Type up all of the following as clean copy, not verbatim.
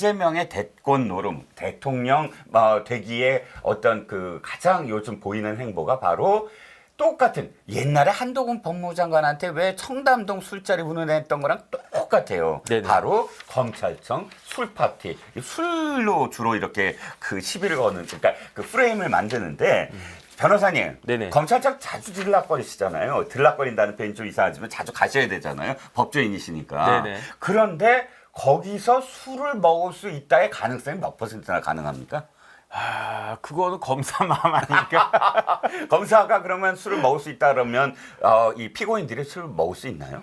이재명의 대권 노름, 대통령 되기에 어떤 그 가장 요즘 보이는 행보가 바로 똑같은 옛날에 한동훈 법무장관한테 왜 청담동 술자리 운운했던 거랑 똑같아요. 네네. 바로 검찰청 술파티, 술로 주로 이렇게 그 시비를 거는, 그러니까 그 프레임을 만드는데. 변호사님, 네네. 검찰청 자주 들락거리시잖아요. 들락거린다는 표현이 좀 이상하지만 자주 가셔야 되잖아요. 법조인이시니까. 네네. 그런데 거기서 술을 먹을 수 있다의 가능성이 몇 %나 가능합니까? 그거는 검사 마음 아닐까? 검사가 그러면 술을 먹을 수 있다 그러면 이 피고인들이 술을 먹을 수 있나요?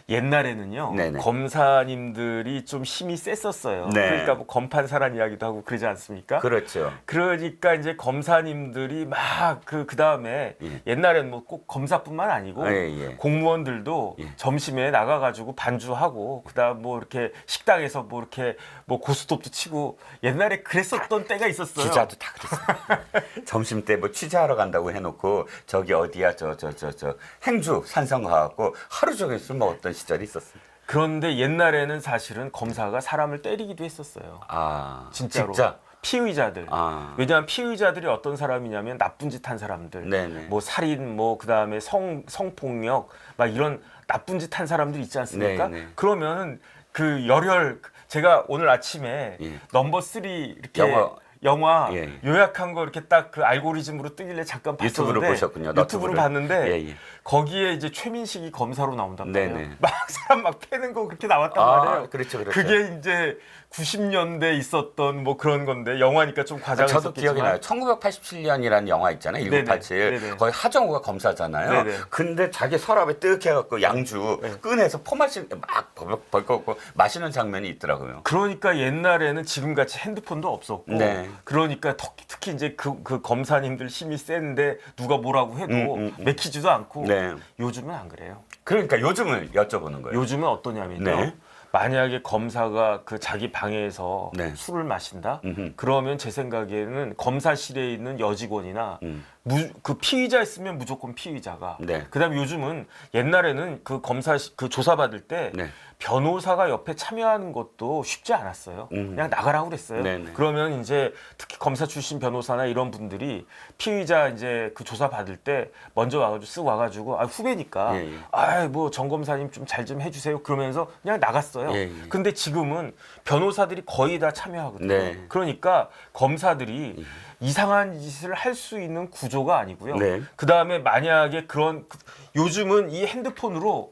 옛날에는요, 네네. 검사님들이 좀 힘이 셌었어요. 네. 그러니까 뭐 검판사란 이야기도 하고 그러지 않습니까? 그렇죠. 그러니까 이제 검사님들이 막 그 다음에 예. 옛날에는 뭐 꼭 검사뿐만 아니고 예. 공무원들도 예. 점심에 나가가지고 반주하고 그다음 뭐 이렇게 식당에서 뭐 이렇게 뭐 고스톱도 치고 옛날에 그랬었던 때가 있었어요. 기자도 다 그랬어요. 점심 때 뭐 취재하러 간다고 해놓고 저기 어디야 저 행주 산성 가갖고 하루 종일 술 먹었던 시절이 있었어요. 그런데 옛날에는 사실은 검사가 사람을 때리기도 했었어요. 진짜로. 진짜? 피의자들. 아. 왜냐하면 피의자들이 어떤 사람이냐면 나쁜 짓 한 사람들, 네네. 뭐 살인, 뭐 그다음에 성폭력, 막 이런 나쁜 짓 한 사람들 있지 않습니까? 네네. 그러면은 그 제가 오늘 아침에 예. 넘버 3 이렇게 영화 예. 요약한 거 이렇게 딱 그 알고리즘으로 뜨길래 잠깐 봤었는데 유튜브로 보셨군요. 유튜브로 너튜브를. 봤는데 예. 거기에 이제 최민식이 검사로 나온단 말이에요. 네네. 막 사람 막 패는 거 그렇게 나왔단 말이에요. 그렇죠. 그게 이제 90년대 있었던 뭐 그런 건데 영화니까 좀 과장했었겠지만 저도 기억이 나요. 1987년이라는 영화 있잖아요. 1987. 네네. 거기 하정우가 검사잖아요. 네네. 근데 자기 서랍에 뜩 해갖고 양주 꺼내서 포마시 막 벌컥 마시는 장면이 있더라고요. 그러니까 옛날에는 지금같이 핸드폰도 없었고 네. 그러니까 특히 이제 그 검사님들 힘이 센데 누가 뭐라고 해도 맥히지도 않고 네. 요즘은 안 그래요. 그러니까 요즘을 여쭤보는 거예요. 요즘은 어떠냐면요. 네. 만약에 검사가 그 자기 방에서 네. 술을 마신다? 음흠. 그러면 제 생각에는 검사실에 있는 여직원이나 그 피의자였으면 무조건 피의자가. 네. 그다음에 요즘은 옛날에는 그 그 조사받을 때 네. 변호사가 옆에 참여하는 것도 쉽지 않았어요. 그냥 나가라고 그랬어요. 네네. 그러면 이제 특히 검사 출신 변호사나 이런 분들이 피의자 이제 그 조사 받을 때 먼저 와가지고 쓱 와가지고 후배니까 예. 뭐 정 검사님 좀 잘 좀 해주세요. 그러면서 그냥 나갔어요. 예. 근데 지금은 변호사들이 거의 다 참여하거든요. 네. 그러니까 검사들이 이상한 짓을 할 수 있는 구조가 아니고요. 네. 그 다음에 만약에 요즘은 이 핸드폰으로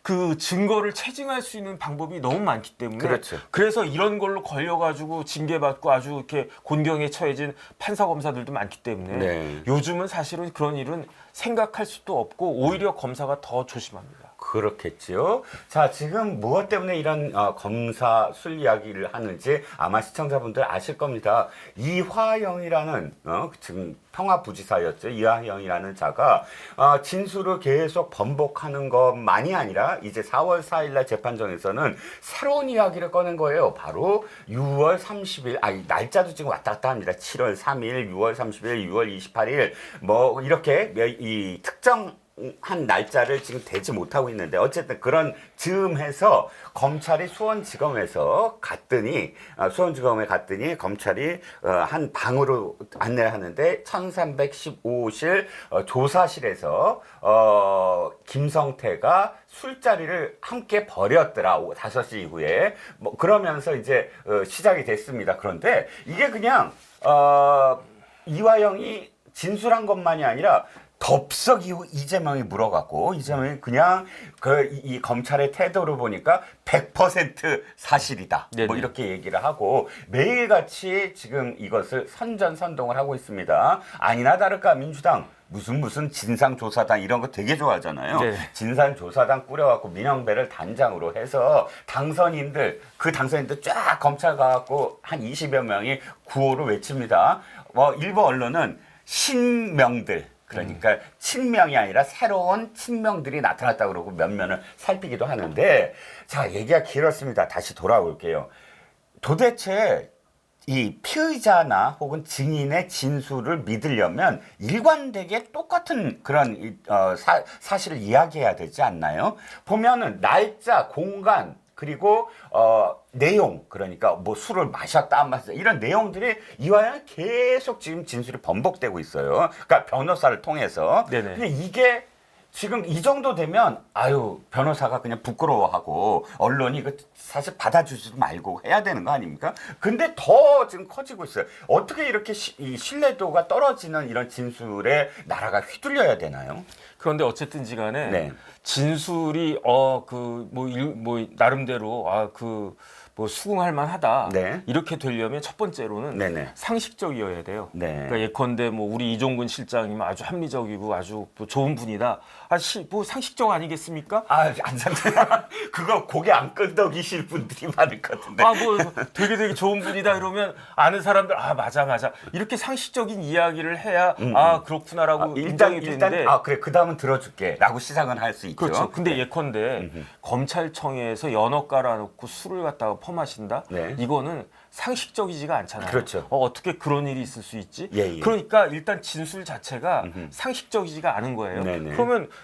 그 증거를 체증할 수 있는 방법이 너무 많기 때문에 그렇죠. 그래서 이런 걸로 걸려가지고 징계받고 아주 이렇게 곤경에 처해진 판사 검사들도 많기 때문에 네. 요즘은 사실은 그런 일은 생각할 수도 없고 오히려 검사가 더 조심합니다. 그렇겠죠. 자, 지금 무엇 때문에 이런 검사 술 이야기를 하는지 아마 시청자분들 아실 겁니다. 이화영이라는 지금 평화부지사였죠. 이화영이라는 자가 진술을 계속 번복하는 것만이 아니라 이제 4월 4일 날 재판정에서는 새로운 이야기를 꺼낸 거예요. 바로 6월 30일, 날짜도 지금 왔다 갔다 합니다. 7월 3일, 6월 30일, 6월 28일 뭐 이렇게 이 특정 한 날짜를 지금 대지 못하고 있는데 어쨌든 그런 즈음해서 검찰이 수원지검에 갔더니 검찰이 한 방으로 안내를 하는데 1315실 조사실에서 김성태가 술자리를 함께 벌였더라. 5시 이후에 뭐 그러면서 이제 시작이 됐습니다. 그런데 이게 그냥 이화영이 진술한 것만이 아니라 덥석 이재명이 물어갖고 이재명이 그냥 이 검찰의 태도를 보니까 100% 사실이다. 네네. 뭐 이렇게 얘기를 하고 매일같이 지금 이것을 선전선동을 하고 있습니다. 아니나 다를까 민주당 무슨 진상조사단 이런 거 되게 좋아하잖아요. 네. 진상조사단 꾸려갖고 민영배를 단장으로 해서 당선인들 쫙 검찰 가갖고 한 20여 명이 구호를 외칩니다. 일부 언론은 신명들 그러니까 친명이 아니라 새로운 친명들이 나타났다 그러고 면면을 살피기도 하는데 자 얘기가 길었습니다. 다시 돌아올게요. 도대체 이 피의자나 혹은 증인의 진술을 믿으려면 일관되게 똑같은 그런 사실을 이야기해야 되지 않나요? 보면은 날짜, 공간 그리고 내용 그러니까 뭐 술을 마셨다 안 마셨다 이런 내용들이 이화영 계속 지금 진술이 번복되고 있어요. 그러니까 변호사를 통해서. 네네. 근데 이게 지금 이 정도 되면 아유 변호사가 그냥 부끄러워하고 언론이 그 사실 받아주지도 말고 해야 되는 거 아닙니까? 근데 더 지금 커지고 있어요. 어떻게 이렇게 이 신뢰도가 떨어지는 이런 진술에 나라가 휘둘려야 되나요? 그런데 어쨌든지 간에 네. 진술이 뭐 나름대로 뭐 수긍할 만하다. 네. 이렇게 되려면 첫 번째로는 네네. 상식적이어야 돼요. 네. 그러니까 예컨대 뭐 우리 이종근 실장이면 아주 합리적이고 아주 뭐 좋은 분이다. 뭐 상식적 아니겠습니까? 안 상태. 그거 고개 안 끄덕이실 분들이 많을 것 같은데. 뭐 되게 좋은 분이다 이러면 아는 사람들 맞아 이렇게 상식적인 이야기를 해야 그렇구나라고 인정이 되는데 그래 그 다음은 들어줄게라고 시작은 할 수 있죠. 그렇죠. 근데 예컨대 검찰청에서 연어 깔아놓고 술을 갖다가 퍼마신다. 네. 이거는 상식적이지가 않잖아요. 그렇죠. 어떻게 그런 일이 있을 수 있지? 예. 그러니까 일단 진술 자체가 상식적이지가 않은 거예요. 네네.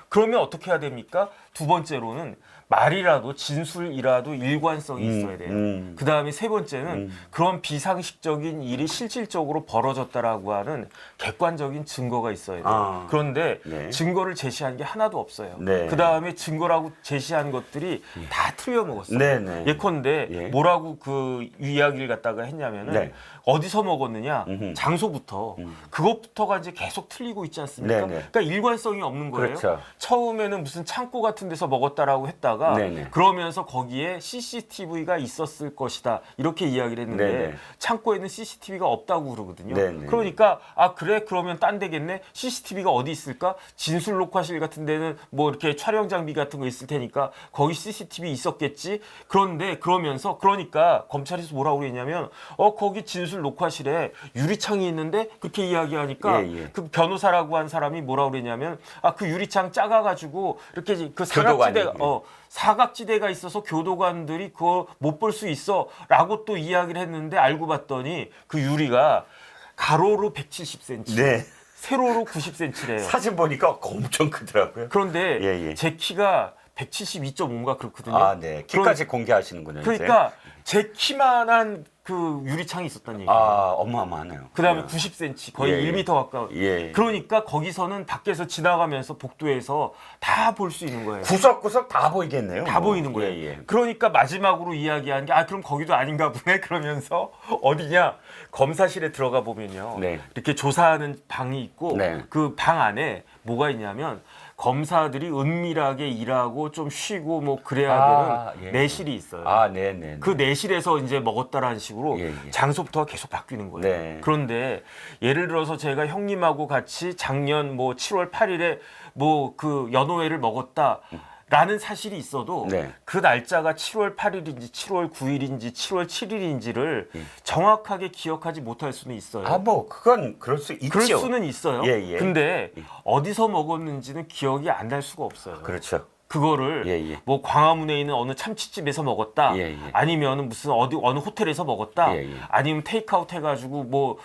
그러면 어떻게 해야 됩니까? 두 번째로는 말이라도 진술이라도 일관성이 있어야 돼요. 그 다음에 세 번째는 그런 비상식적인 일이 실질적으로 벌어졌다라고 하는 객관적인 증거가 있어야 돼요. 그런데 네. 증거를 제시한 게 하나도 없어요. 네. 그 다음에 증거라고 제시한 것들이 다 틀려먹었어요. 네네. 예컨대 예. 뭐라고 그 이야기를 갖다가 했냐면은 네. 어디서 먹었느냐 장소부터 그것부터가 이제 계속 틀리고 있지 않습니까? 네네. 그러니까 일관성이 없는 거예요. 그렇죠. 처음에는 무슨 창고 같은 데서 먹었다라고 했다가 네네. 그러면서 거기에 CCTV가 있었을 것이다 이렇게 이야기를 했는데 네네. 창고에는 CCTV가 없다고 그러거든요. 네네. 그러니까 그래 그러면 딴 데겠네. CCTV가 어디 있을까? 진술 녹화실 같은 데는 뭐 이렇게 촬영 장비 같은 거 있을 테니까 거기 CCTV 있었겠지. 그러니까 검찰에서 뭐라고 그랬냐면 거기 진술 녹화실에 유리창이 있는데 그렇게 이야기하니까 예. 그 변호사라고 한 사람이 뭐라고 그랬냐면 그 유리창 작아가지고 이렇게 그 교도관이. 사각지대가 있어서 교도관들이 그거 못 볼 수 있어라고 또 이야기를 했는데 알고 봤더니 그 유리가 가로로 170cm, 네. 세로로 90cm래요. 사진 보니까 엄청 크더라고요. 그런데 예. 제 키가 172.5인가 그렇거든요. 네. 키까지 공개하시는군요. 이제. 그러니까 제 키만한 그 유리창이 있었다는 얘기예요. 어마어마하네요. 그다음에 예. 90cm 거의 예. 1m 가까운. 예. 그러니까 거기서는 밖에서 지나가면서 복도에서 다 볼 수 있는 거예요. 구석구석 다 보이겠네요. 다 보이는 거예요. 예. 그러니까 마지막으로 이야기한 게 그럼 거기도 아닌가 보네 그러면서 어디냐 검사실에 들어가 보면요. 네. 이렇게 조사하는 방이 있고 네. 그 방 안에 뭐가 있냐면 검사들이 은밀하게 일하고 좀 쉬고 뭐 그래야 되는 예. 내실이 있어요. 네네. 그 내실에서 이제 먹었다라는 식으로 예. 장소부터가 계속 바뀌는 거예요. 네. 그런데 예를 들어서 제가 형님하고 같이 작년 뭐 7월 8일에 뭐 그 연어회를 먹었다라는 사실이 있어도 네. 그 날짜가 7월 8일인지 7월 9일인지 7월 7일인지를 정확하게 기억하지 못할 수는 있어요. 그건 그럴 수 있죠. 그럴 수는 있어요. 예. 근데 어디서 먹었는지는 기억이 안 날 수가 없어요. 그렇죠. 그거를 예. 뭐 광화문에 있는 어느 참치집에서 먹었다. 예. 아니면은 무슨 어느 호텔에서 먹었다. 예. 아니면 테이크아웃 해가지고 뭐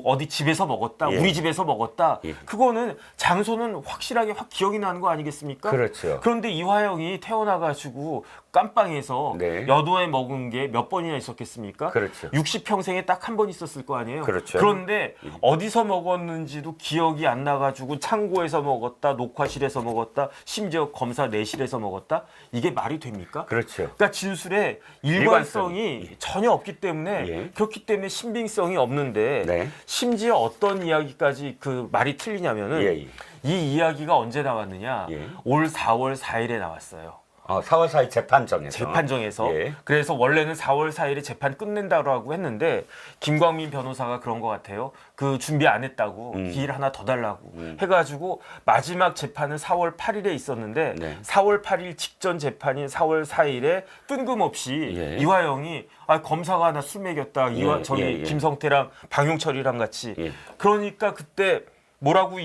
어디 집에서 먹었다. 예. 우리 집에서 먹었다. 예. 그거는 장소는 확실하게 기억이 나는 거 아니겠습니까? 그렇죠. 그런데 이화영이 태어나가지고 깜빵에서 네. 연어회 먹은 게 몇 번이나 있었겠습니까? 그렇죠. 60평생에 딱 한 번 있었을 거 아니에요? 그렇죠. 그런데 어디서 먹었는지도 기억이 안 나가지고 창고에서 먹었다, 녹화실에서 먹었다, 심지어 검사 내실에서 먹었다? 이게 말이 됩니까? 그렇죠. 그러니까 진술에 일관성이 전혀 없기 때문에 예. 그렇기 때문에 신빙성이 없는데 네. 심지어 어떤 이야기까지 그 말이 틀리냐면은 예. 이 이야기가 언제 나왔느냐? 예. 올 4월 4일에 나왔어요. 4월 4일 재판정에서. 재판정에서. 예. 그래서 원래는 4월 4일에 재판 끝낸다고 했는데 김광민 변호사가 그런 것 같아요. 그 준비 안 했다고 기일 하나 더 달라고 해가지고 마지막 재판은 4월 8일에 있었는데 네. 4월 8일 직전 재판인 4월 4일에 뜬금없이 예. 이화영이 검사가 하나 술 먹였다. 예. 김성태랑 방용철이랑 같이. 예. 그러니까 그때 뭐라고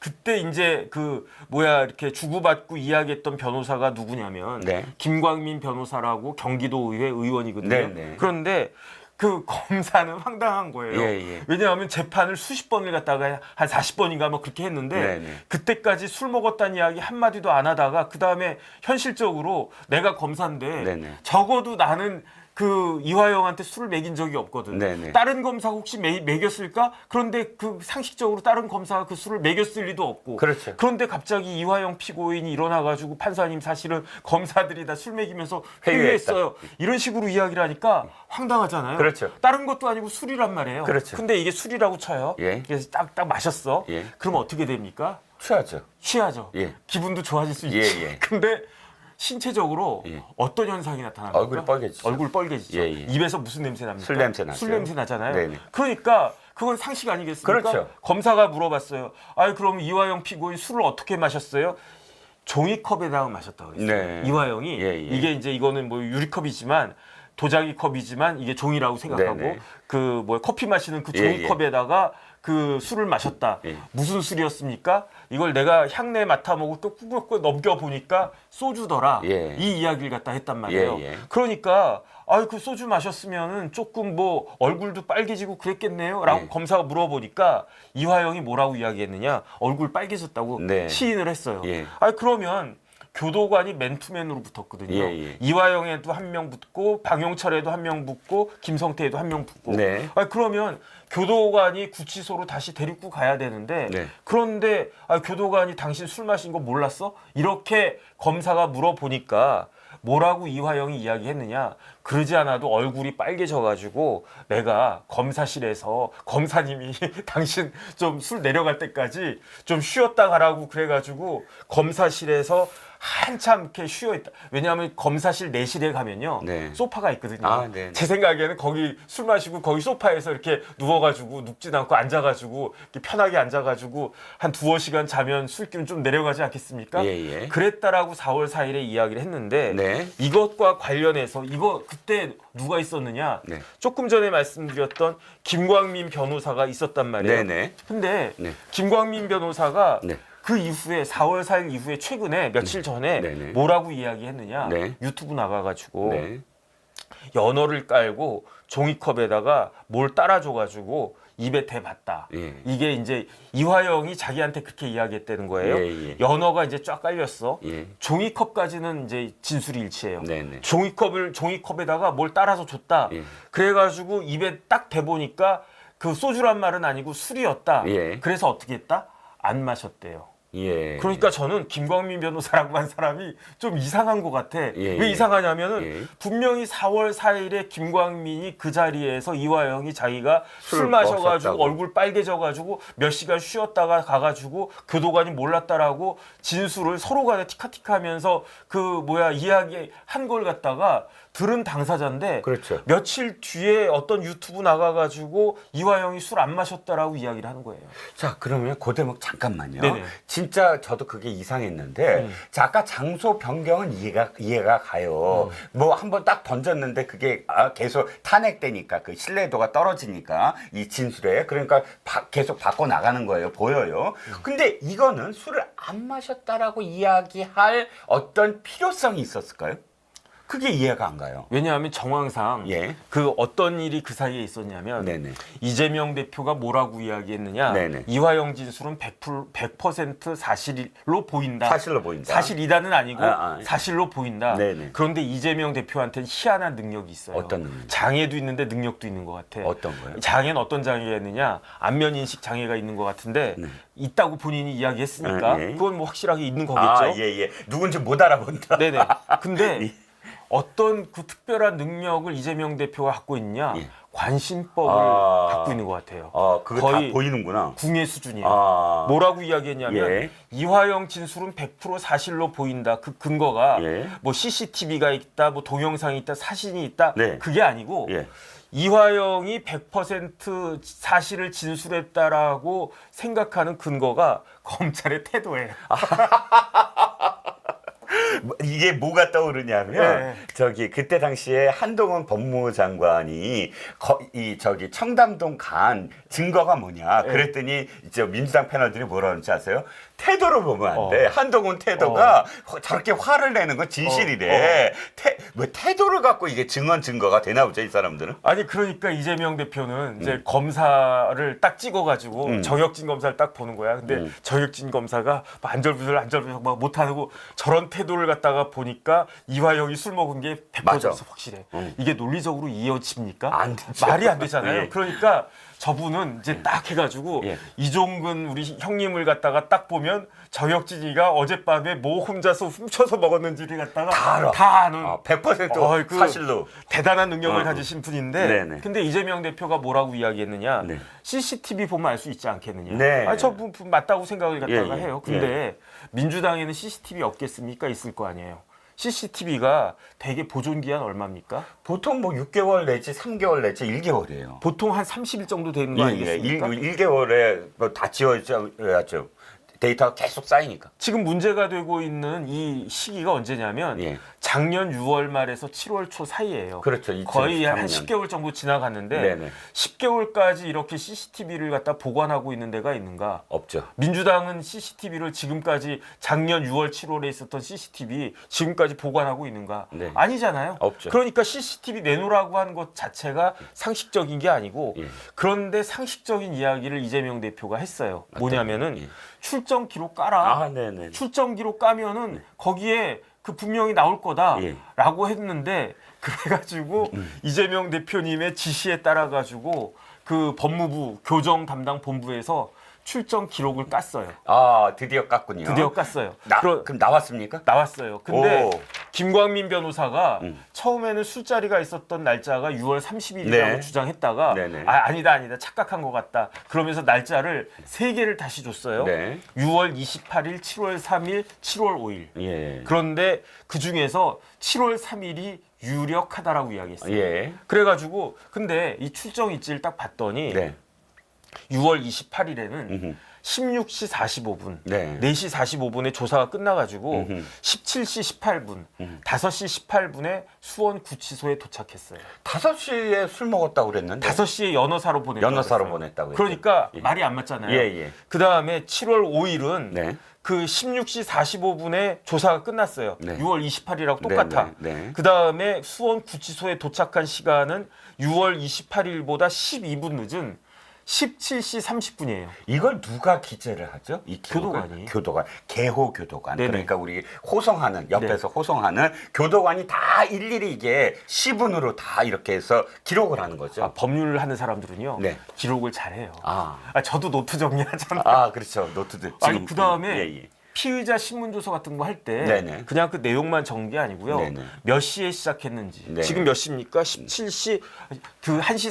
그때 이제 이렇게 주고받고 이야기했던 변호사가 누구냐면 네. 김광민 변호사라고 경기도의회 의원이거든요. 네. 그런데 그 검사는 황당한 거예요. 예. 왜냐하면 재판을 수십 번을 갖다가 한 40번인가 뭐 그렇게 했는데 네네. 그때까지 술 먹었다는 이야기 한마디도 안 하다가 그다음에 현실적으로 내가 검사인데 네네. 적어도 나는 그 이화영한테 술을 먹인 적이 없거든. 네네. 다른 검사가 혹시 먹였을까? 그런데 그 상식적으로 다른 검사가 그 술을 먹였을 리도 없고. 그렇죠. 그런데 갑자기 이화영 피고인이 일어나가지고 판사님 사실은 검사들이 다 술 먹이면서 회유했어요. 이런 식으로 이야기를 하니까 황당하잖아요. 그렇죠. 다른 것도 아니고 술이란 말이에요. 그렇죠. 근데 이게 술이라고 쳐요. 예. 그래서 딱 마셨어. 예. 그럼 어떻게 됩니까? 취하죠. 취하죠. 예. 기분도 좋아질 수 예, 있지. 예. 근데 신체적으로 예. 어떤 현상이 나타납니까? 얼굴이 빨개지죠. 얼굴 빨개지죠. 예. 입에서 무슨 냄새 납니까? 술 냄새 나죠. 술 냄새 나잖아요. 네네. 그러니까 그건 상식 아니겠습니까? 그렇죠. 검사가 물어봤어요. 아이 그럼 이화영 피고인 술을 어떻게 마셨어요? 종이컵에다가 마셨다고 그랬어요. 네. 이화영이 예. 이게 이제 이거는 뭐 유리컵이지만 도자기 컵이지만 이게 종이라고 생각하고 네네. 그 뭐 커피 마시는 그 예. 종이컵에다가 그 술을 마셨다. 예. 무슨 술이었습니까? 이걸 내가 향내 맡아 먹고 또 꾹꾹 넘겨 보니까 소주더라. 예. 이 이야기를 갖다 했단 말이에요. 예. 그러니까 아이 그 소주 마셨으면은 조금 뭐 얼굴도 빨개지고 그랬겠네요라고 예. 검사가 물어보니까 이화영이 뭐라고 이야기했느냐? 얼굴 빨개졌다고 네. 시인을 했어요. 예. 아이 그러면 교도관이 맨투맨으로 붙었거든요. 예. 이화영에도 한 명 붙고 방용철에도 한 명 붙고 김성태에도 한 명 붙고. 네. 그러면 교도관이 구치소로 다시 데리고 가야 되는데 네. 그런데 교도관이 당신 술 마신 거 몰랐어? 이렇게 검사가 물어보니까 뭐라고 이화영이 이야기했느냐? 그러지 않아도 얼굴이 빨개져가지고 내가 검사실에서 검사님이 당신 좀 술 내려갈 때까지 좀 쉬었다 가라고 그래가지고 검사실에서 한참 이렇게 쉬어있다. 왜냐하면 검사실 내실에 가면요. 네. 소파가 있거든요. 아, 네. 제 생각에는 거기 술 마시고 거기 소파에서 이렇게 누워가지고 눕진 않고 앉아가지고 이렇게 편하게 앉아가지고 한 2-5시간 자면 술기는 좀 내려가지 않겠습니까? 예. 그랬다라고 4월 4일에 이야기를 했는데 네. 이것과 관련해서 이거 그때 누가 있었느냐? 네. 조금 전에 말씀드렸던 김광민 변호사가 있었단 말이에요. 네네. 근데 네. 김광민 변호사가 네. 그 이후에 4월 4일 이후에 최근에 며칠 전에 네네. 뭐라고 이야기했느냐? 네. 유튜브 나가가지고 네. 연어를 깔고 종이컵에다가 뭘 따라줘가지고 입에 대봤다. 예. 이게 이제 이화영이 자기한테 그렇게 이야기했다는 거예요. 예. 연어가 이제 쫙 깔렸어. 예. 종이컵까지는 이제 진술이 일치해요. 네네. 종이컵에다가 뭘 따라서 줬다. 예. 그래가지고 입에 딱 대보니까 그 소주란 말은 아니고 술이었다. 예. 그래서 어떻게 했다? 안 마셨대요. 예. 그러니까 저는 김광민 변호사라고 한 사람이 좀 이상한 것 같아. 예. 왜 이상하냐면은 예. 분명히 4월 4일에 김광민이 그 자리에서 이화영이 자기가 술 술 마셔가지고 먹었다고. 얼굴 빨개져가지고 몇 시간 쉬었다가 가가지고 교도관이 몰랐다라고 진술을 서로 간에 티카티카하면서 이야기한 걸 갖다가 들은 당사자인데 그렇죠. 며칠 뒤에 어떤 유튜브 나가가지고 이화영이 술 안 마셨다라고 이야기를 하는 거예요. 자, 그러면 그 대목 잠깐만요. 네네. 진짜 저도 그게 이상했는데, 자, 아까 장소 변경은 이해가 가요. 뭐 한번 딱 던졌는데 그게 계속 탄핵되니까 그 신뢰도가 떨어지니까 이 진술에 그러니까 계속 바꿔 나가는 거예요. 보여요. 근데 이거는 술을 안 마셨다라고 이야기할 어떤 필요성이 있었을까요? 그게 이해가 안 가요. 왜냐하면 정황상 예. 그 어떤 일이 그 사이에 있었냐면 네네. 이재명 대표가 뭐라고 이야기했느냐. 네네. 이화영 진술은 100% 사실로 보인다. 사실로 보인다. 사실이다는 아니고 아. 사실로 보인다. 네네. 그런데 이재명 대표한테는 희한한 능력이 있어요. 어떤 능력? 장애도 있는데 능력도 있는 것 같아. 어떤 거예요? 장애는 어떤 장애가 있느냐. 안면인식 장애가 있는 것 같은데 네. 있다고 본인이 이야기했으니까 예. 그건 뭐 확실하게 있는 거겠죠. 예. 누군지 못 알아본다. 네네. 근데 어떤 그 특별한 능력을 이재명 대표가 갖고 있냐? 예. 관심법을 갖고 있는 것 같아요. 그거 거의 다 보이는구나. 궁예 수준이에요. 아. 뭐라고 이야기했냐면 예. 이화영 진술은 100% 사실로 보인다. 그 근거가 예. 뭐 CCTV가 있다, 뭐 동영상이 있다, 사진이 있다. 네. 그게 아니고 예. 이화영이 100% 사실을 진술했다라고 생각하는 근거가 검찰의 태도예요. 이게 뭐가 떠오르냐면 네. 저기 그때 당시에 한동훈 법무장관이 청담동 간 증거가 뭐냐 그랬더니 이제 민주당 패널들이 뭐라 그러는지 아세요? 태도를 보면 안 돼. 한동훈 태도가 저렇게 화를 내는 건 진실이래. 왜 태도를 갖고 이게 증거가 되나 보죠, 이 사람들은? 아니 그러니까 이재명 대표는 이제 검사를 딱 찍어가지고 정혁진 검사를 딱 보는 거야. 근데 정혁진 검사가 막 안절부절 막 못하고 저런 태도를 갖다가 보니까 이화영이 술 먹은 게 100% 확실해. 이게 논리적으로 이어집니까? 안 되죠. 말이 안 되잖아요. 예. 그러니까 저분은 이제 딱 해가지고 예. 이종근 우리 형님을 갖다가 딱 보면 정혁진이가 어젯밤에 뭐 혼자서 훔쳐서 먹었는지를 갖다가 다 아는 100% 그 사실로. 대단한 능력을 가지신 분인데 네네. 근데 이재명 대표가 뭐라고 이야기했느냐 네. CCTV 보면 알 수 있지 않겠느냐. 네. 아니 저분 맞다고 생각을 갖다가 예, 예. 해요. 근데 민주당에는 CCTV 없겠습니까? 있을 거 아니에요. CCTV가 대개 보존 기한 얼마입니까? 보통 뭐 6개월 내지 3개월 내지 1개월이에요. 보통 한 30일 정도 되는 거 아니겠습니까? 1개월에 다 지워야죠. 데이터가 계속 쌓이니까. 지금 문제가 되고 있는 이 시기가 언제냐면 예. 작년 6월 말에서 7월 초 사이예요. 그렇죠. 거의 한 2013년. 10개월 정도 지나갔는데 네네. 10개월까지 이렇게 CCTV를 갖다 보관하고 있는 데가 있는가? 없죠. 민주당은 CCTV를 지금까지 작년 6월, 7월에 있었던 CCTV 지금까지 보관하고 있는가? 네. 아니잖아요. 없죠. 그러니까 CCTV 내놓으라고 한 것 자체가 상식적인 게 아니고 예. 그런데 상식적인 이야기를 이재명 대표가 했어요. 뭐냐면은 예. 출정 기록 깔아. 네네. 출정 기록 까면은 거기에 그 분명히 나올 거다라고 했는데 그래가지고 이재명 대표님의 지시에 따라 가지고 그 법무부 교정 담당 본부에서 출정 기록을 깠어요. 드디어 깠군요. 드디어 깠어요. 그럼 나왔습니까? 나왔어요. 근데 오. 김광민 변호사가 처음에는 술자리가 있었던 날짜가 6월 30일이라고 네. 주장했다가 네네. 아니다 착각한 것 같다. 그러면서 날짜를 3개를 다시 줬어요. 네. 6월 28일, 7월 3일, 7월 5일. 예. 그런데 그 중에서 7월 3일이 유력하다라고 이야기했어요. 예. 그래가지고 근데 이 출정 일지를 딱 봤더니 네. 6월 28일에는 음흠. 16시 45분, 네. 4시 45분에 조사가 끝나가지고 음흠. 17시 18분, 5시 18분에 수원 구치소에 도착했어요. 5시에 술 먹었다고 그랬는데. 5시에 연어사로 보냈다고 연어사로 했어요. 보냈다고 했죠. 그러니까 예. 말이 안 맞잖아요. 예. 그 다음에 7월 5일은 네. 그 16시 45분에 조사가 끝났어요. 네. 6월 28일하고 똑같아. 네. 그 다음에 수원 구치소에 도착한 시간은 6월 28일보다 12분 늦은 17시 30분이에요. 이걸 누가 기재를 하죠? 이 기록을? 교도관이. 교도관. 개호 교도관. 네네. 그러니까 우리 호송하는 옆에서 호송하는 교도관이 다 일일이 이게 시분으로 다 이렇게 해서 기록을 하는 거죠. 법률을 하는 사람들은요. 네. 기록을 잘해요. 아, 저도 노트 정리하잖아요. 그렇죠. 노트들. 아니 그 다음에 예. 피의자 신문조서 같은 거 할 때 네네. 그냥 그 내용만 적은 게 아니고요. 네네. 몇 시에 시작했는지. 네. 지금 몇 시입니까? 17시 그 1시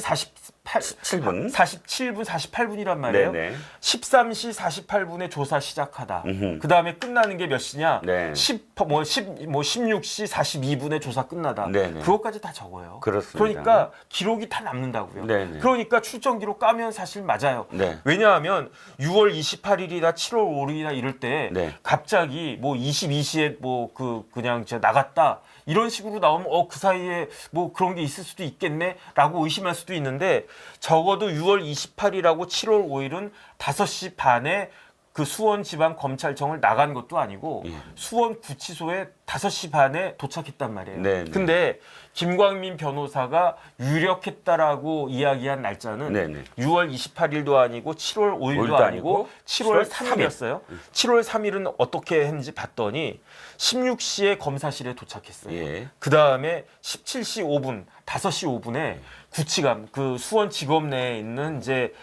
7분. 47분 48분이란 말이에요. 네네. 13시 48분에 조사 시작하다. 음흠. 그 다음에 끝나는 게 몇 시냐? 네. 16시 42분에 조사 끝나다. 네네. 그것까지 다 적어요. 그렇습니다. 그러니까 기록이 다 남는다고요. 네네. 그러니까 출정 기록 까면 사실 맞아요. 네. 왜냐하면 6월 28일이나 7월 5일이나 이럴 때 네. 갑자기 뭐 22시에 뭐 그냥 제가 나갔다 이런 식으로 나오면 그 사이에 뭐 그런 게 있을 수도 있겠네라고 의심할 수도 있는데 적어도 6월 28일하고 7월 5일은 5시 반에 그 수원지방검찰청을 나간 것도 아니고 수원 구치소에 5시 반에 도착했단 말이에요. 네네. 근데 김광민 변호사가 유력했다라고 이야기한 날짜는 네네. 6월 28일도 아니고 7월 5일도 5일도 아니고 아니고 7월 3일. 3일이었어요. 7월 3일은 어떻게 했는지 봤더니 16시에 검사실에 도착했어요. 예. 그 다음에 17시 5분, 5시 5분에 구치감, 그 수원지검 내에 있는 이제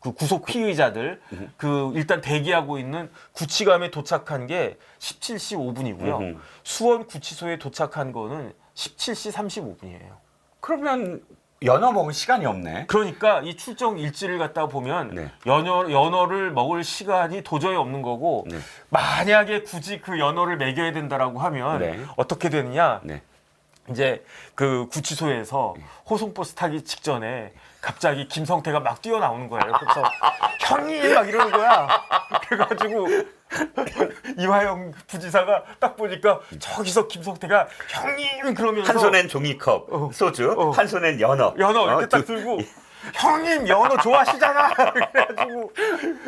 그 구속 피의자들 일단 대기하고 있는 구치감에 도착한 게 17시 5분이고요. 수원 구치소에 도착한 거는 17시 35분이에요. 그러면 연어 먹을 시간이 없네. 그러니까 이 출정 일지를 갖다 보면 네. 연어를 먹을 시간이 도저히 없는 거고 네. 만약에 굳이 그 연어를 먹여야 된다라고 하면 네. 어떻게 되느냐? 네. 이제 그 구치소에서 호송버스 타기 직전에 갑자기 김성태가 막 뛰어나오는 거예요. 그래서 형님 막 이러는 거야. 그래가지고 이화영 부지사가 딱 보니까 저기서 김성태가 형님 그러면서 한 손엔 종이컵 소주, 한 손엔 연어. 연어 이렇게 딱 들고 형님 연어 좋아하시잖아. 그래가지고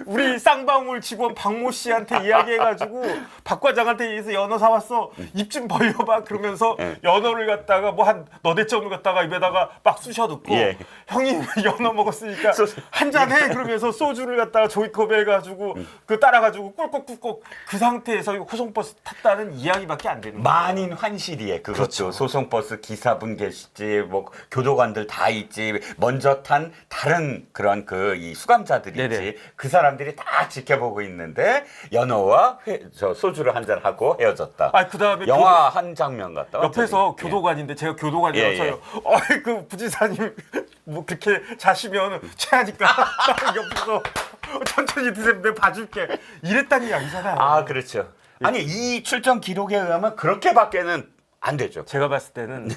우리 쌍방울 직원 박모 씨한테 이야기해가지고 박 과장한테 얘기해서 연어 사왔어. 입 좀 벌려봐. 그러면서 연어를 갖다가 뭐 한 너댓점을 갖다가 입에다가 막 쑤셔 넣고 예. 형님 연어 먹었으니까 한 잔 해. 그러면서 소주를 갖다가 조이컵에 해가지고 그 따라가지고 꿀꺽꿀꺽 그 상태에서 호송버스 탔다는 이야기밖에 안 되는 거예요. 만인 환실이에 그것도 그렇죠. 소송버스 기사분 계시지 뭐 교도관들 다 있지 먼저 탄 다른 그런 그 이 수감자들이 있지 네네. 그 사람들이 다 지켜보고 있는데 연어와 저 소주를 한잔 하고 헤어졌다. 아, 그다음에 영화 한 장면 같다. 옆에서 완전히. 교도관인데 제가 교도관이라서요. 예, 예. 어이 그 부지사님 뭐 그렇게 자시면 체하니까 옆에서 천천히 드세요. 내가 봐줄게. 이랬다는 이야기잖아요. 아 그렇죠. 아니 이 출정 기록에 의하면 그렇게밖에는 안 되죠. 제가 봤을 때는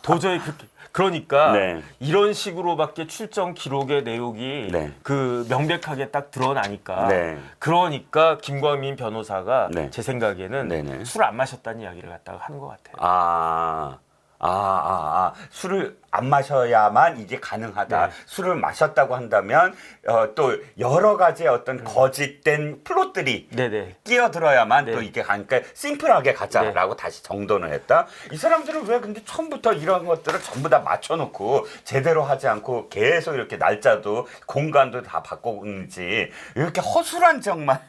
도저히 그렇게 그러니까 네. 이런 식으로밖에 출정 기록의 내용이 네. 그 명백하게 딱 드러나니까 네. 그러니까 김광민 변호사가 네. 제 생각에는 네네. 술 안 마셨다는 이야기를 갖다가 하는 것 같아요. 술을 안 마셔야만 이게 가능하다. 네. 술을 마셨다고 한다면 또 여러 가지 어떤 거짓된 플롯들이 네네. 끼어들어야만 네. 또 이게 가니까 심플하게 가자라고 다시 정돈을 했다. 이 사람들은 왜 근데 처음부터 이런 것들을 전부 다 맞춰놓고 제대로 하지 않고 계속 이렇게 날짜도 공간도 다 바꾸는지 이렇게 허술한 정말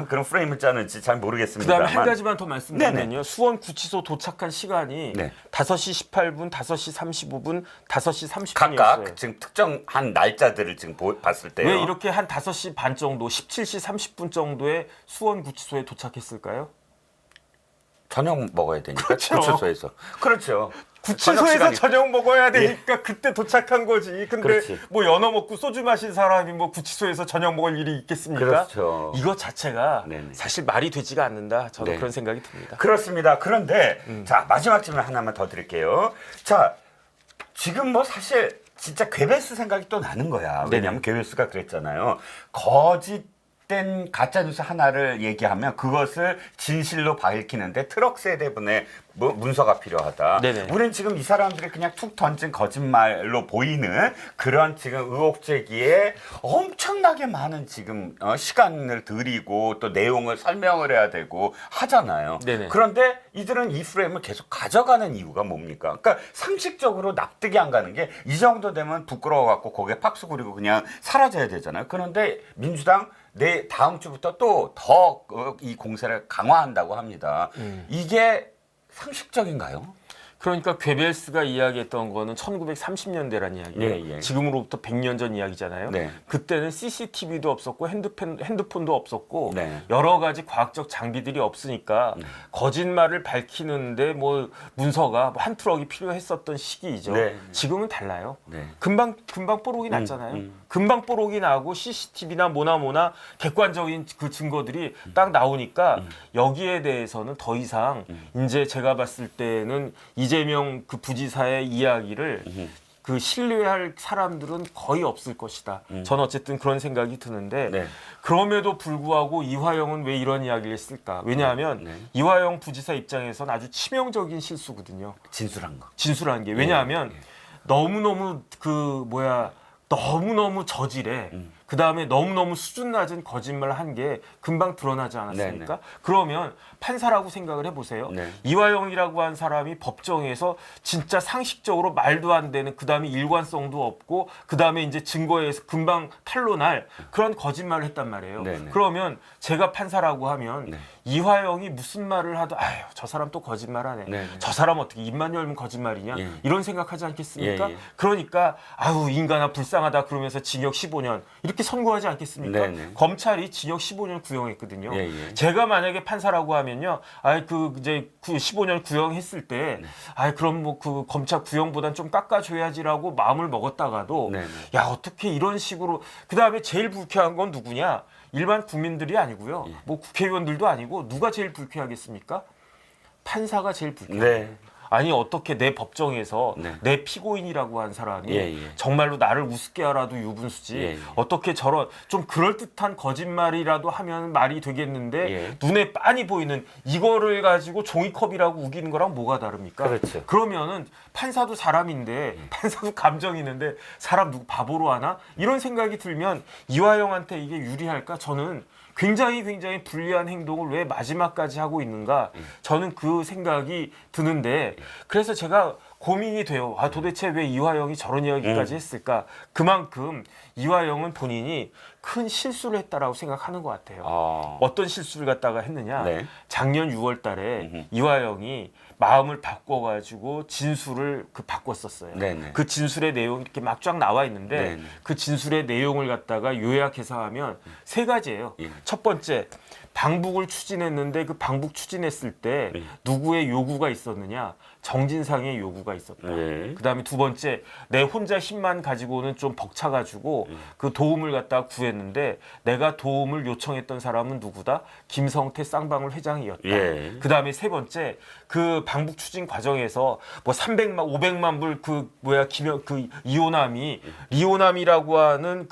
그런 프레임을 짜는지 잘 모르겠습니다만. 그다음에 한 가지만 더 말씀드리면요. 네네. 수원 구치소 도착한 시간이 네. 5시 18분, 5시 35분, 5시 30분이었어요. 각각 지금 특정한 날짜들을 지금 봤을 때요. 왜 이렇게 한 5시 반 정도, 17시 30분 정도에 수원 구치소에 도착했을까요? 저녁 먹어야 되니까 그렇죠. 구치소에서. 그렇죠. 저녁 구치소에서 시간이- 저녁 먹어야 되니까 그때 도착한 거지. 근데 그렇지. 뭐 연어 먹고 소주 마신 사람이 뭐 구치소에서 저녁 먹을 일이 있겠습니까? 그렇죠. 이거 자체가 네네. 사실 말이 되지가 않는다. 저는 네. 그런 생각이 듭니다. 그렇습니다. 그런데 자 마지막 질문 하나만 더 드릴게요. 자 지금 뭐 사실 진짜 괴벨스 생각이 또 나는 거야. 왜냐하면 괴벨스가 그랬잖아요. 거짓된 가짜 뉴스 하나를 얘기하면 그것을 진실로 밝히는데 트럭 세대분의 뭐 문서가 필요하다. 네네. 우리는 지금 이 사람들이 그냥 툭 던진 거짓말로 보이는 그런 지금 의혹 제기에 엄청나게 많은 지금 시간을 들이고 또 내용을 설명을 해야 되고 하잖아요. 네네. 그런데 이들은 이 프레임을 계속 가져가는 이유가 뭡니까? 그러니까 상식적으로 납득이 안 가는 게 이 정도 되면 부끄러워갖고 고개 팍수 부리고 그냥 사라져야 되잖아요. 그런데 민주당 내 다음 주부터 또 더 이 공세를 강화한다고 합니다. 이게 상식적인가요? 그러니까 괴벨스가 이야기했던 거는 1930년대란 이야기예요. 예, 예. 지금으로부터 100년 전 이야기잖아요. 네. 그때는 CCTV도 없었고 핸드폰도 없었고 네. 여러 가지 과학적 장비들이 없으니까 거짓말을 밝히는데 뭐 문서가 한 트럭이 필요했었던 시기이죠. 네. 지금은 달라요. 네. 금방 뽀록이 났잖아요. 금방 뽀록이 나고 CCTV나 뭐나 객관적인 그 증거들이 딱 나오니까 여기에 대해서는 더 이상 이제 제가 봤을 때는 이재명 그 부지사의 이야기를 그 신뢰할 사람들은 거의 없을 것이다. 저는 어쨌든 그런 생각이 드는데 네. 그럼에도 불구하고 이화영은 왜 이런 이야기를 했을까? 왜냐하면 네. 이화영 부지사 입장에서는 아주 치명적인 실수거든요. 진술한 거. 진술한 게 왜냐하면 너무너무 너무너무 저질해. 그 다음에 너무너무 수준 낮은 거짓말을 한 게 금방 드러나지 않았습니까? 네네. 그러면 판사라고 생각을 해보세요. 네. 이화영이라고 한 사람이 법정에서 진짜 상식적으로 말도 안 되는 그 다음에 일관성도 없고 그 다음에 이제 증거에서 금방 탄로날 그런 거짓말을 했단 말이에요. 네네. 그러면 제가 판사라고 하면 네. 이화영이 무슨 말을 하든 아유 저 사람 또 거짓말하네. 네네. 저 사람 어떻게 입만 열면 거짓말이냐 예. 이런 생각하지 않겠습니까? 예, 예. 그러니까 아유 인간아 불쌍하다 그러면서 징역 15년 이렇게 선고하지 않겠습니까? 네네. 검찰이 징역 15년 구형했거든요. 예, 예. 제가 만약에 판사라고 하면요, 이제 15년 구형했을 때, 그럼 뭐 그 검찰 구형보단 좀 깎아줘야지라고 마음을 먹었다가도, 네네. 야 어떻게 이런 식으로 그 다음에 제일 불쾌한 건 누구냐? 일반 국민들이 아니고요, 뭐 국회의원들도 아니고 누가 제일 불쾌하겠습니까? 판사가 제일 불쾌해요. 네. 아니 어떻게 내 법정에서 네. 내 피고인이라고 한 사람이 예, 예. 정말로 나를 우습게 하라도 유분수지 예, 예. 어떻게 저런 좀 그럴듯한 거짓말이라도 하면 말이 되겠는데 예. 눈에 빤히 보이는 이거를 가지고 종이컵이라고 우기는 거랑 뭐가 다릅니까? 그렇죠. 그러면은 판사도 사람인데 판사도 감정이 있는데 사람 누구 바보로 하나? 이런 생각이 들면 이화영한테 이게 유리할까? 저는 굉장히 불리한 행동을 왜 마지막까지 하고 있는가? 저는 그 생각이 드는데 그래서 제가 고민이 돼요. 아, 도대체 왜 이화영이 저런 이야기까지 했을까? 그만큼 이화영은 본인이 큰 실수를 했다라고 생각하는 것 같아요. 어떤 실수를 갖다가 했느냐? 네. 작년 6월 달에 이화영이 마음을 바꿔가지고 진술을 바꿨었어요. 네네. 그 진술의 내용이 이렇게 막 쫙 나와 있는데 네네. 그 진술의 내용을 갖다가 요약해서 하면 세 가지예요. 예. 첫 번째, 방북을 추진했는데 그 방북 추진했을 때 예. 누구의 요구가 있었느냐? 정진상의 요구가 있었다. 예. 그다음에 두 번째, 내 혼자 힘만 가지고는 좀 벅차가지고 그 도움을 갖다가 구했는데 내가 도움을 요청했던 사람은 누구다? 김성태 쌍방울 회장이었다. 예. 그다음에 세 번째, 그 방북 추진 과정에서 뭐 300만, 500만 불 그 이호남이 리호남이라고 하는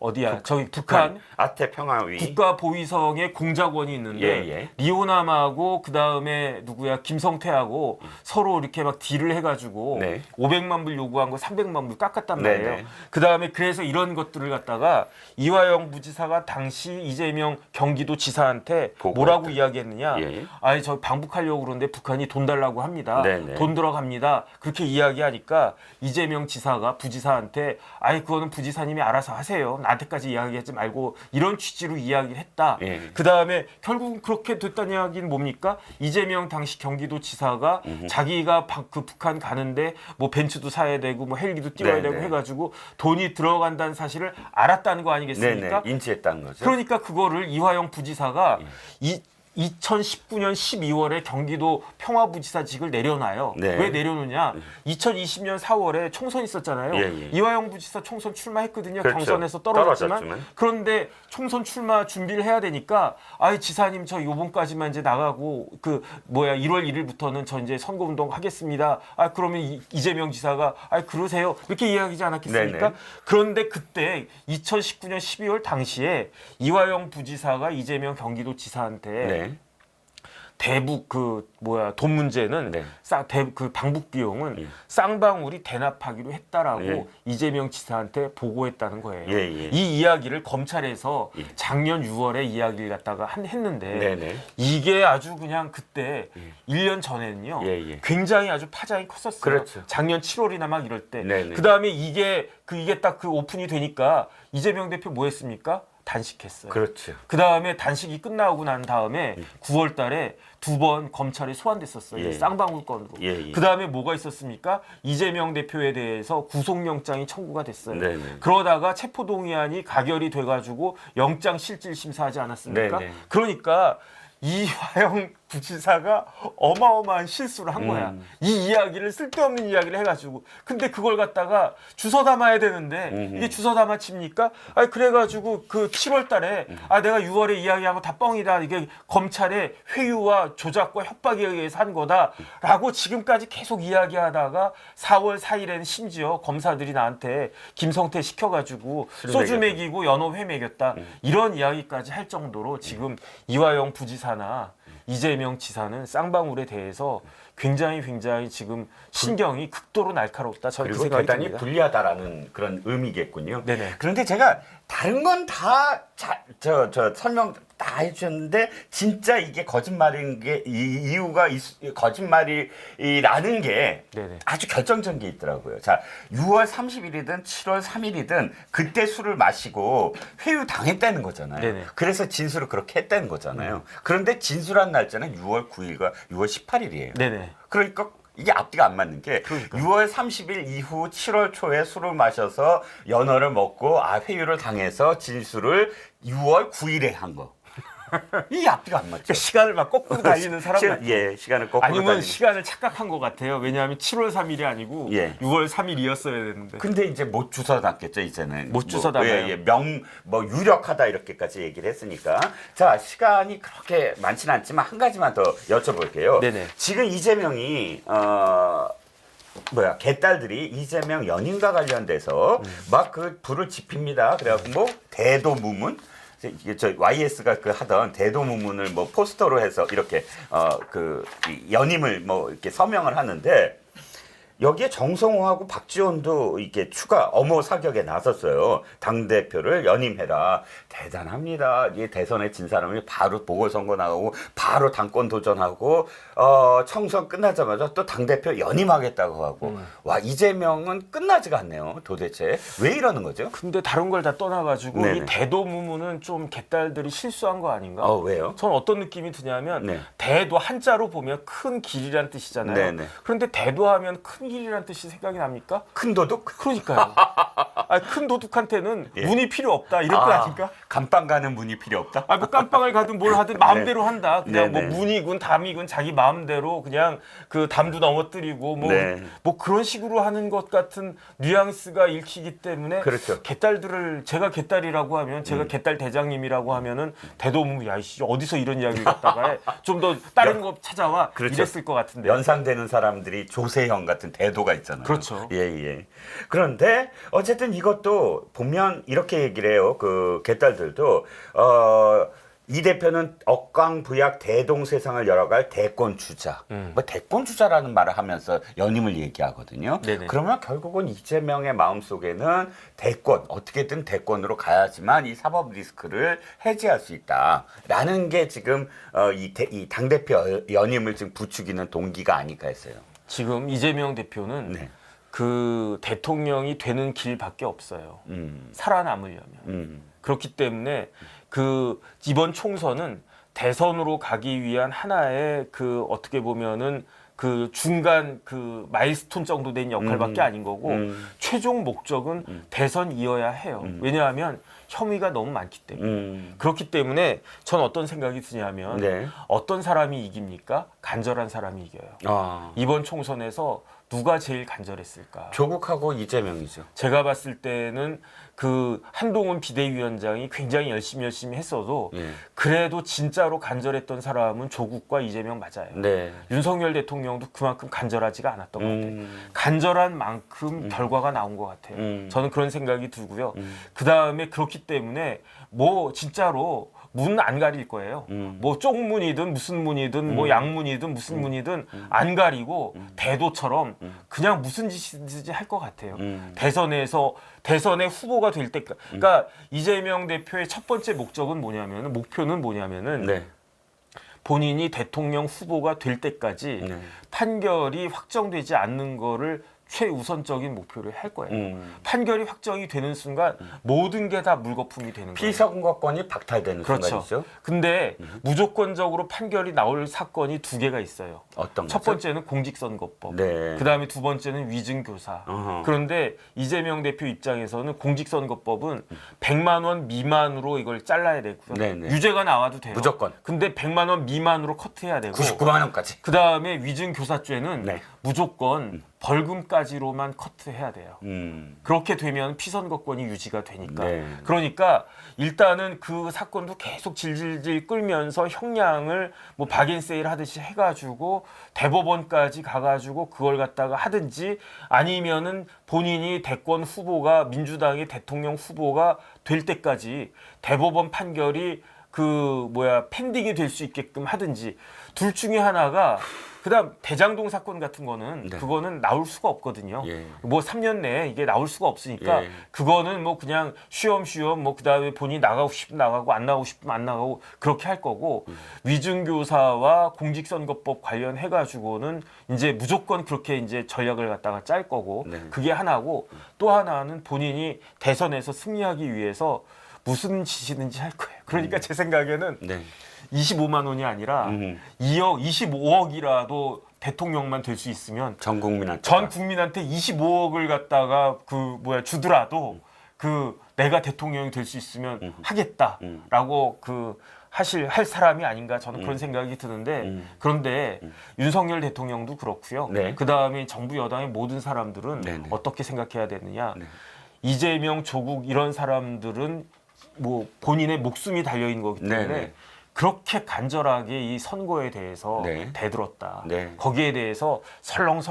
어디야? 저기 북한 아태 평화위. 국가보위성의 공작원이 있는데 예. 리오남하고 그 다음에 누구야 김성태하고 서로 이렇게 막 딜을 해가지고 네. 500만 불 요구한 거 300만 불 깎았단 말이에요. 네네. 그 다음에 그래서 이런 것들을 갖다가 이화영 부지사가 당시 이재명 경기도지사한테 뭐라고 보고했다. 이야기했느냐? 예. 아니 저 방북하려고 그러는데 북한이 돈 달라고 합니다. 네네. 돈 들어갑니다. 그렇게 이야기하니까 이재명 지사가 부지사한테 아니 그거는 부지사님이 알아서 하세요. 나한테까지 이야기하지 말고 이런 취지로 이야기를 했다. 예. 그 다음에 결국은 그렇게 됐다는 이야기는 뭡니까? 이재명 당시 경기도지사가 자기가 그 북한 가는데 뭐 벤츠도 사야 되고 뭐 헬기도 띄워야 네네. 되고 해가지고 돈이 들어간다는 사실을 알았다는 거 아니겠습니까? 네네. 인지했다는 거죠. 그러니까 그거를 이화영 부지사가 2019년 12월에 경기도 평화부지사직을 내려놔요. 네. 왜 내려놓냐? 2020년 4월에 총선 있었잖아요. 예. 이화영 부지사 총선 출마했거든요. 그렇죠. 경선에서 떨어졌지만. 떨어졌지만. 그런데 총선 출마 준비를 해야 되니까 아이 지사님 저 요번까지만 이제 나가고 1월 1일부터는 저 이제 선거운동 하겠습니다. 아 그러면 이재명 지사가 아 그러세요. 이렇게 이야기하지 않았겠습니까? 네네. 그런데 그때 2019년 12월 당시에 이화영 부지사가 이재명 경기도지사한테 네. 대북 돈 문제는 네. 그 방북 비용은 예. 쌍방울이 대납하기로 했다라고 예. 이재명 지사한테 보고했다는 거예요. 예. 이 이야기를 검찰에서 예. 작년 6월에 이야기를 갖다가 했는데 네네. 이게 아주 그냥 그때 1년 전에는요. 예. 굉장히 아주 파장이 컸었어요. 그렇죠. 작년 7월이나 막 이럴 때. 네네. 그다음에 이게 딱 그 오픈이 되니까 이재명 대표 뭐 했습니까? 단식했어요. 그렇죠. 그 다음에 단식이 끝나고 난 다음에 9월 달에 2번 검찰에 소환됐었어요. 예. 쌍방울 건으로. 예. 그 다음에 뭐가 있었습니까? 이재명 대표에 대해서 구속영장이 청구가 됐어요. 네네. 그러다가 체포동의안이 가결이 돼가지고 영장 실질 심사하지 않았습니까? 네네. 그러니까 이화영 부지사가 어마어마한 실수를 한 거야. 이 이야기를 쓸데없는 이야기를 해가지고. 근데 그걸 갖다가 주워 담아야 되는데 이게 주워 담아칩니까? 아니 그래가지고 그 7월 달에 내가 6월에 이야기하고 다 뻥이다. 이게 검찰의 회유와 조작과 협박에 의해서 한 거다라고 지금까지 계속 이야기하다가 4월 4일에는 심지어 검사들이 나한테 김성태 시켜가지고 소주 먹이고 연어회 먹였다. 이런 이야기까지 할 정도로 지금 이화영 부지사나 이재명 지사는 쌍방울에 대해서 굉장히 지금 신경이 극도로 날카롭다. 저는 그 그리고 생각이 대단히 듭니다. 불리하다라는 그런 의미겠군요. 네네. 그런데 제가 다른 건 다 설명 다 해주셨는데 진짜 이게 거짓말인 게 이유가 거짓말이라는 게 네네. 아주 결정적인 게 있더라고요. 자, 6월 30일이든 7월 3일이든 그때 술을 마시고 회유 당했다는 거잖아요. 네네. 그래서 진술을 그렇게 했다는 거잖아요. 그런데 진술한 날짜는 6월 9일과 6월 18일이에요. 네네. 그러니까 이게 앞뒤가 안 맞는 게 6월 30일 이후 7월 초에 술을 마셔서 연어를 먹고 회유를 당해서 진술을 6월 9일에 한 거. 이 앞뒤가 안 맞죠. 그러니까 시간을 막 거꾸로 달리는 사람 시간, 같아요. 예, 시간을 거꾸로 아니면 달리는. 시간을 착각한 것 같아요. 왜냐하면 7월 3일이 아니고 예. 6월 3일이었어야 되는데. 근데 이제 못 주워 담겠죠 이제는. 못 주워 담아요. 예, 뭐 유력하다 이렇게까지 얘기를 했으니까. 자, 시간이 그렇게 많지는 않지만 한 가지만 더 여쭤볼게요. 네네. 지금 이재명이 개딸들이 이재명 연임과 관련돼서 막 그 불을 지핍니다. 그래갖고 뭐 대도무문. 이게 저 YS가 그 하던 대도무문을 뭐 포스터로 해서 이렇게 이 연임을 뭐 이렇게 서명을 하는데 여기에 정성호하고 박지원도 이렇게 추가 엄호 사격에 나섰어요. 당대표를 연임해라. 대단합니다. 이 대선에 진 사람이 바로 보궐선거 나가고 바로 당권 도전하고 청선 끝나자마자 또 당대표 연임하겠다고 하고 와 이재명은 끝나지가 않네요. 도대체 왜 이러는 거죠? 근데 다른 걸 다 떠나가지고 네네. 이 대도무문은 좀 개딸들이 실수한 거 아닌가? 왜요? 전 어떤 느낌이 드냐면 네. 대도 한자로 보면 큰 길이란 뜻이잖아요. 네네. 그런데 대도하면 큰 길이란 뜻이 생각이 납니까? 큰 도둑? 그러니까요. 큰 도둑한테는 예. 문이 필요 없다 이런 뜻 아닌가? 감방 가는 문이 필요 없다? 뭐 깜빵을 가든 뭘 하든 마음대로 한다. 그냥 네네. 뭐 문이군 담이군 자기 마음대로 그냥 그 담도 넘어뜨리고 네. 뭐 그런 식으로 하는 것 같은 뉘앙스가 읽히기 때문에 그렇죠. 개딸들을 제가 개딸이라고 하면 제가 개딸 대장님이라고 하면은 대도무 야이씨 어디서 이런 이야기를 갖다가 좀 더 다른 거 찾아와 그렇죠. 이랬을 것 같은데. 연상되는 사람들이 조세형 같은 대도가 있잖아요. 그렇죠. 예. 그런데 어쨌든 이것도 보면 이렇게 얘기를 해요. 그 개딸들도 이 대표는 억강부약 대동세상을 열어갈 대권주자. 뭐 대권주자라는 말을 하면서 연임을 얘기하거든요. 네네. 그러면 결국은 이재명의 마음속에는 대권, 어떻게든 대권으로 가야지만 이 사법 리스크를 해지할 수 있다라는 게 지금 이 당대표 연임을 지금 부추기는 동기가 아닐까 했어요. 지금 이재명 대표는 네. 그 대통령이 되는 길밖에 없어요. 살아남으려면. 그렇기 때문에 그 이번 총선은 대선으로 가기 위한 하나의 그 어떻게 보면은 그 중간 그 마일스톤 정도 된 역할밖에 아닌 거고 최종 목적은 대선이어야 해요. 왜냐하면 혐의가 너무 많기 때문에. 그렇기 때문에 전 어떤 생각이 드냐면 네. 어떤 사람이 이깁니까? 간절한 사람이 이겨요. 이번 총선에서 누가 제일 간절했을까? 조국하고 이재명이죠. 제가 봤을 때는 그 한동훈 비대위원장이 굉장히 열심히 했어도 예. 그래도 진짜로 간절했던 사람은 조국과 이재명 맞아요. 네. 윤석열 대통령도 그만큼 간절하지가 않았던 것 같아요. 간절한 만큼 결과가 나온 것 같아요. 저는 그런 생각이 들고요. 그 다음에 그렇기 때문에 뭐 진짜로 문 안 가릴 거예요. 뭐 쪽문이든 무슨 문이든 뭐 양문이든 무슨 문이든 안 가리고 대도처럼 그냥 무슨 짓이든지 할 것 같아요. 대선에 후보가 될 때까지. 그러니까 이재명 대표의 첫 번째 목표는 뭐냐면은 네. 본인이 대통령 후보가 될 때까지 네. 판결이 확정되지 않는 거를 최우선적인 목표를 할 거예요. 판결이 확정이 되는 순간 모든 게 다 물거품이 되는 거예요. 피선거권이 박탈되는 그렇죠. 순간이죠. 근데 무조건적으로 판결이 나올 사건이 두 개가 있어요. 어떤 첫 거죠? 번째는 공직선거법. 네. 그다음에 두 번째는 위증교사. 어허. 그런데 이재명 대표 입장에서는 공직선거법은 100만 원 미만으로 이걸 잘라야 되고요. 네네. 유죄가 나와도 돼요. 무조건. 근데 100만 원 미만으로 커트해야 되고 99만 원까지. 그다음에 위증교사죄는 네. 무조건 벌금까지로만 커트해야 돼요. 그렇게 되면 피선거권이 유지가 되니까. 네. 그러니까 일단은 그 사건도 계속 질질질 끌면서 형량을 뭐 박앤세일 하듯이 해가지고 대법원까지 가가지고 그걸 갖다가 하든지 아니면은 본인이 대권 후보가 민주당의 대통령 후보가 될 때까지 대법원 판결이 펜딩이 될 수 있게끔 하든지 둘 중에 하나가 그다음 대장동 사건 같은 거는 네. 그거는 나올 수가 없거든요. 예. 뭐 3년 내에 이게 나올 수가 없으니까 예. 그거는 뭐 그냥 쉬엄쉬엄 뭐 그다음에 본인이 나가고 싶으면 나가고 안 나가고 싶으면 안 나가고 그렇게 할 거고 위증교사와 공직선거법 관련해 가지고는 이제 무조건 그렇게 이제 전략을 갖다가 짤 거고 네. 그게 하나고 또 하나는 본인이 대선에서 승리하기 위해서 무슨 짓이든지 할 거예요. 그러니까 제 생각에는 네. 25만 원이 아니라 2억, 25억이라도 대통령만 될 수 있으면 전 국민한테. 전 국민한테 25억을 갖다가 주더라도 내가 대통령이 될 수 있으면 하겠다라고 할 사람이 아닌가 저는 그런 생각이 드는데 그런데 윤석열 대통령도 그렇고요. 네. 그다음에 정부 여당의 모든 사람들은 네네. 어떻게 생각해야 되느냐. 네. 이재명, 조국 이런 사람들은 뭐 본인의 목숨이 달려 있는 거기 때문에 네네. 그렇게 간절하게 이 선거에 대해서 네. 대들었다. 네. 거기에 대해서 설렁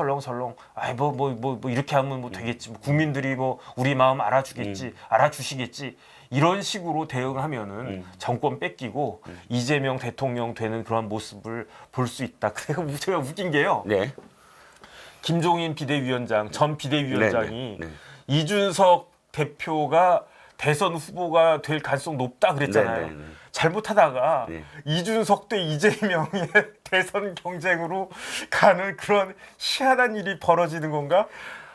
아이 뭐 이렇게 하면 뭐 되겠지. 뭐 국민들이 뭐 우리 마음 알아주겠지. 알아주시겠지. 이런 식으로 대응하면은 정권 뺏기고 이재명 대통령 되는 그런 모습을 볼 수 있다. 제가 웃긴 게요. 네. 김종인 비대위원장, 전 비대위원장이 네, 네. 이준석 대표가 대선 후보가 될 가능성 높다 그랬잖아요. 네, 네, 네. 잘못하다가 네. 이준석 대 이재명의 대선 경쟁으로 가는 그런 희한한 일이 벌어지는 건가?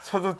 저도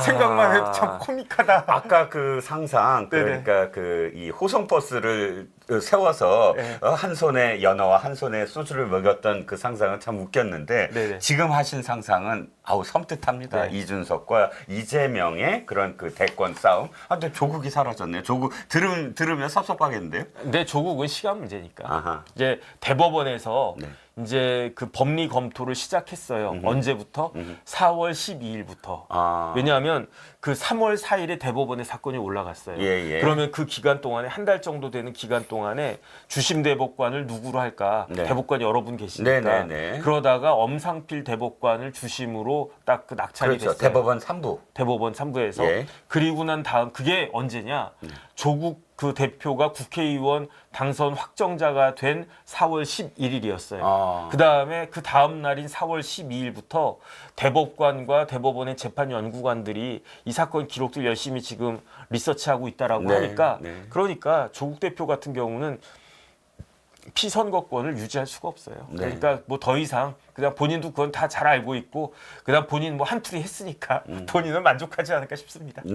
생각만 해도 참 코믹하다. 아까 그 상상 네네. 그러니까 그 이 호송 버스를 세워서 네. 한 손에 연어와 한 손에 소주를 먹였던 그 상상은 참 웃겼는데 네네. 지금 하신 상상은 아우 섬뜩합니다. 네. 이준석과 이재명의 그런 그 대권 싸움. 아 근데 조국이 사라졌네요. 조국 들으면 섭섭하겠는데요. 근데 조국은 시간 문제니까. 아하. 이제 대법원에서 네. 이제 그 법리 검토를 시작했어요. 언제부터? 4월 12일부터. 아. 왜냐하면 그 3월 4일에 대법원에 사건이 올라갔어요. 예, 예. 그러면 그 기간 동안에 한 달 정도 되는 기간 동안에 주심 대법관을 누구로 할까? 네. 대법관 여러 분 계시니까. 네, 네, 네. 그러다가 엄상필 대법관을 주심으로 딱 그 낙찰이 그렇죠. 됐어요. 대법원 3부. 대법원 3부에서 예. 그리고 난 다음 그게 언제냐? 조국 그 대표가 국회의원 당선 확정자가 된 4월 11일이었어요. 아. 그다음에 그 다음 날인 4월 12일부터 대법관과 대법원의 재판 연구관들이 이 사건 기록들 열심히 지금 리서치하고 있다라고 네, 하니까 네. 그러니까 조국 대표 같은 경우는 피선거권을 유지할 수가 없어요. 네. 그러니까 뭐 더 이상 그냥 본인도 그건 다 잘 알고 있고 그다음 본인 뭐 한투리 했으니까 본인은 만족하지 않을까 싶습니다. 네.